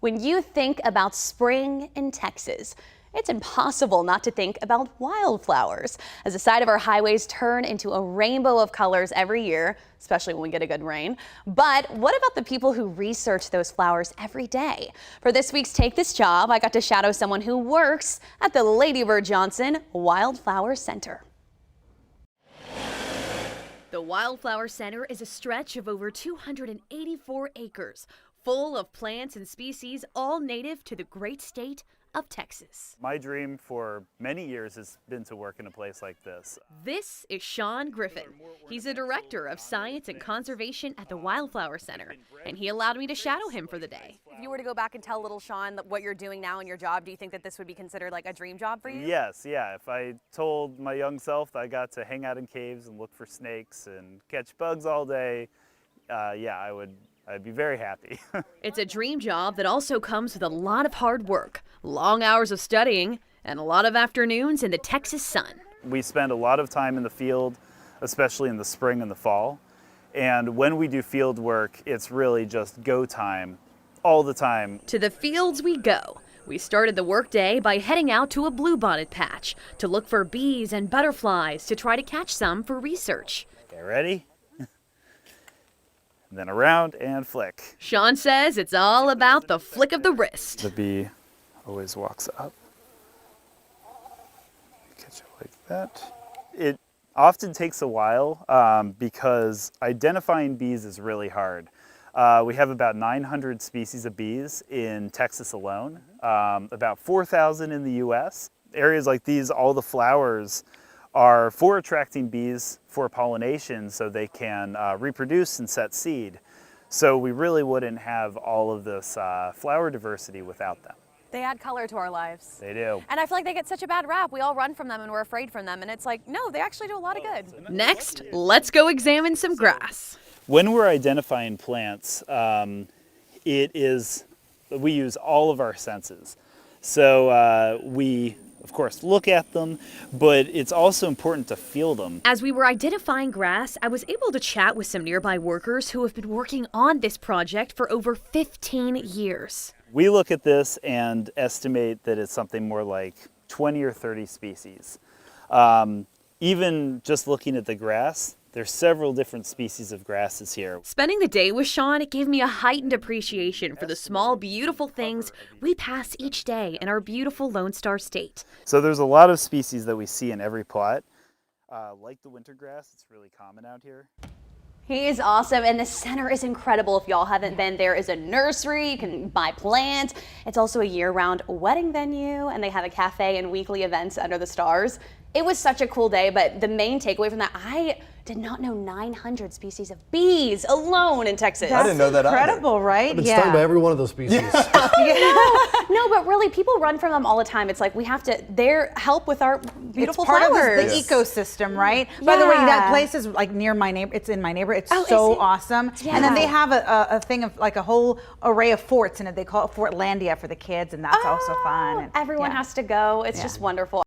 When you think about spring in Texas, it's impossible not to think about wildflowers, as the side of our highways turn into a rainbow of colors every year, especially when we get a good rain. But what about the people who research those flowers every day? For this week's Take This Job, I got to shadow someone who works at the Lady Bird Johnson Wildflower Center. The Wildflower Center is a stretch of over 284 acres, full of plants and species, all native to the great state of Texas. My dream for many years has been to work in a place like this. This is Sean Griffin. He's a director of science and conservation at the Wildflower Center, and he allowed me to shadow him for the day. If you were to go back and tell little Sean what you're doing now in your job, do you think that this would be considered like a dream job for you? Yes, yeah. If I told my young self that I got to hang out in caves and look for snakes and catch bugs all day, yeah, I'd be very happy. It's a dream job that also comes with a lot of hard work, long hours of studying, and a lot of afternoons in the Texas sun. We spend a lot of time in the field, especially in the spring and the fall. And when we do field work, it's really just go time all the time. To the fields we go. We started the workday by heading out to a bluebonnet patch to look for bees and butterflies to try to catch some for research. Okay, ready? And then around and flick. Sean says it's all about the flick of the wrist. The bee always walks up. Catch it like that. It often takes a while because identifying bees is really hard. We have about 900 species of bees in Texas alone, about 4,000 in the US. Areas like these, all the flowers are for attracting bees for pollination so they can reproduce and set seed. So we really wouldn't have all of this flower diversity without them. They add color to our lives. They do. And I feel like they get such a bad rap. We all run from them and we're afraid from them. And it's like, no, they actually do a lot of good. Next, let's go examine some grass. When we're identifying plants, we use all of our senses. So we, of course, look at them, but it's also important to feel them. As we were identifying grass, I was able to chat with some nearby workers who have been working on this project for over 15 years. We look at this and estimate that it's something more like 20 or 30 species. Even just looking at the grass, there's several different species of grasses here. Spending the day with Sean, it gave me a heightened appreciation for the small, beautiful things we pass each day in our beautiful Lone Star State. So there's a lot of species that we see in every plot. Like the winter grass, it's really common out here. He is awesome, and the center is incredible. If y'all haven't been, there is a nursery, you can buy plants. It's also a year-round wedding venue, and they have a cafe and weekly events under the stars. It was such a cool day, but the main takeaway from that, I did not know 900 species of bees alone in Texas. I didn't know that incredible, either. right? I've been stung by every one of those species. No, but really, people run from them all the time. It's like we have to, they're help with our beautiful flowers. flowers. Part of the ecosystem, right? Yeah. By the way, that place is like near my neighbor. It's in my neighborhood. It's so awesome. Yeah. And then they have a thing of like a whole array of forts in it. They call it Fortlandia for the kids, and that's also fun. And, everyone has to go. It's just wonderful.